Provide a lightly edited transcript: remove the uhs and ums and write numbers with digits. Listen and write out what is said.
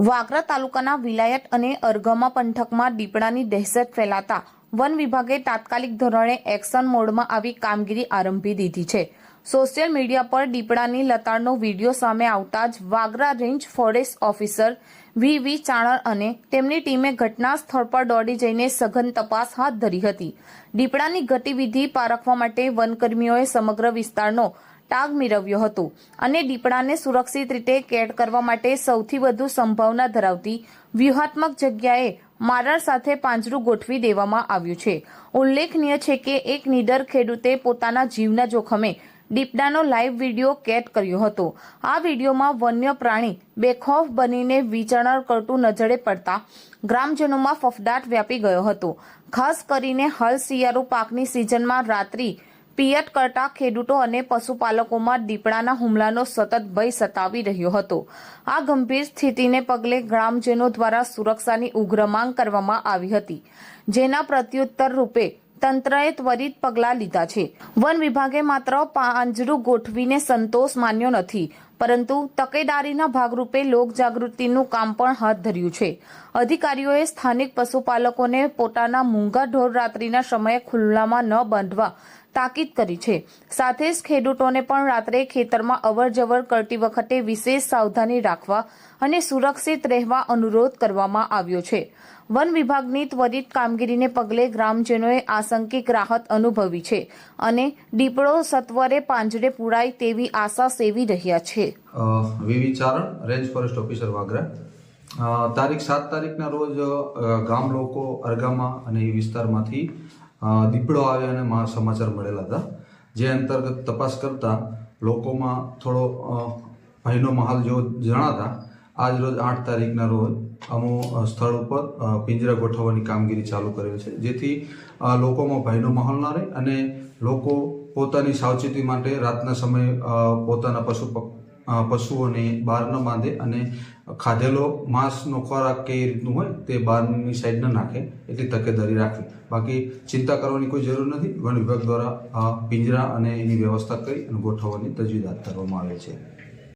વાગરા તાલુકાના વિલાયત અને અરગમા પંથકમાં દીપડાની દહેશત ફેલાતા વન વિભાગે તાત્કાલિક ધોરણે એક્શન મોડમાં આવી કામગીરી આરંભી દીધી છે। સોશિયલ મીડિયા પર દીપડાની લતાડનો વિડીયો સામે આવતા જ વાગરા રેન્જ ફોરેસ્ટ ઓફિસર વી ચાણર અને તેમની ટીમે ઘટના સ્થળ પર દોડી જઈને સઘન તપાસ હાથ ધરી હતી। દીપડાની ગતિવિધિ પારખવા માટે વનકર્મીઓએ સમગ્ર વિસ્તારનો તાગ મેળવ્યો હતો અને દીપડાને સુરક્ષિત રીતે કેદ કરવા માટે સૌથી વધુ સંભાવના ધરાવતી વ્યૂહાત્મક જગ્યાએ મારણ સાથે પાંજરું ગોઠવી દેવામાં આવ્યું છે। ઉલ્લેખનીય છે કે એક નીડર ખેડૂતે પોતાના જીવના જોખમે દીપડાનો લાઈવ વિડીયો કેદ કર્યો હતો। આ વિડીયોમાં વન્ય પ્રાણી બેખૌફ બનીને વિચરણ કરતું નજરે પડતા ગ્રામજનોમાં ફફડાટ વ્યાપી ગયો હતો। ખાસ કરીને હાલ શિયાળુ પાકની સિઝનમાં રાત્રિ પિયત કરતા ખેડૂતો અને પશુપાલકોમાં દીપડાના હુમલાનો સતત ભય સતાવી રહ્યો હતો। આ ગંભીર સ્થિતિને પગલે ગ્રામજનો દ્વારા સુરક્ષાની ઉગ્ર માંગ કરવામાં આવી હતી, જેના પ્રત્યુત્તર રૂપે તંત્રએ ત્વરિત પગલાં લીધા છે। વન વિભાગે માત્ર પાંજરું ગોઠવીને સંતોષ માન્યો નથી, પરંતુ તકેદારીના ભાગરૂપે લોકજાગૃતિનું કામ પણ હાથ ધર્યું છે। અધિકારીઓએ સ્થાનિક પશુપાલકોને પોતાના મૂંગા ઢોર રાત્રિના સમયે ખુલ્લામાં ન બાંધવા તાકીદ કરી છે। સાથે જ ખેડૂતોને પણ રાત્રે ખેતરમાં અવરજવર કરતી વખતે વિશેષ સાવધાની રાખવા અને સુરક્ષિત રહેવા અનુરોધ કરવામાં આવ્યો છે। વન વિભાગની ત્વરિત કામગીરીને પગલે ગ્રામજનોએ આંશિક રાહત અનુભવી છે અને દીપડો સત્વરે પાંજરે પૂરાય તેવી આશા સેવી રહ્યા છે। વી ચારણ, રેન્જ ફોરેસ્ટ ઓફિસર વાગરા। તારીખ 7 તારીખના રોજ ગામ લોકો અરગામા અને એ વિસ્તારમાંથી દીપડો આવ્યો અને સમાચાર મળેલા હતા, જે અંતર્ગત તપાસ કરતા લોકોમાં થોડો ભયનો માહોલ જેવો જણાતા આજ રોજ 8 તારીખના રોજ અમો સ્થળ ઉપર પિંજરા ગોઠવવાની કામગીરી ચાલુ કરેલ છે, જેથી લોકોમાં ભયનો માહોલ ના રહે અને લોકો પોતાની સાવચેતી માટે રાતના સમયે પોતાના પશુઓને બહાર ન બાંધે અને ખાધેલો માંસનો ખોરાક કઈ રીતનું હોય તે બહારની સાઈડ ન નાખે, એટલી તકેદારી રાખવી। બાકી ચિંતા કરવાની કોઈ જરૂર નથી। વન વિભાગ દ્વારા પિંજરા અને એની વ્યવસ્થા કરી અને ગોઠવવાની તજવીજ હાથ ધરવામાં આવે છે।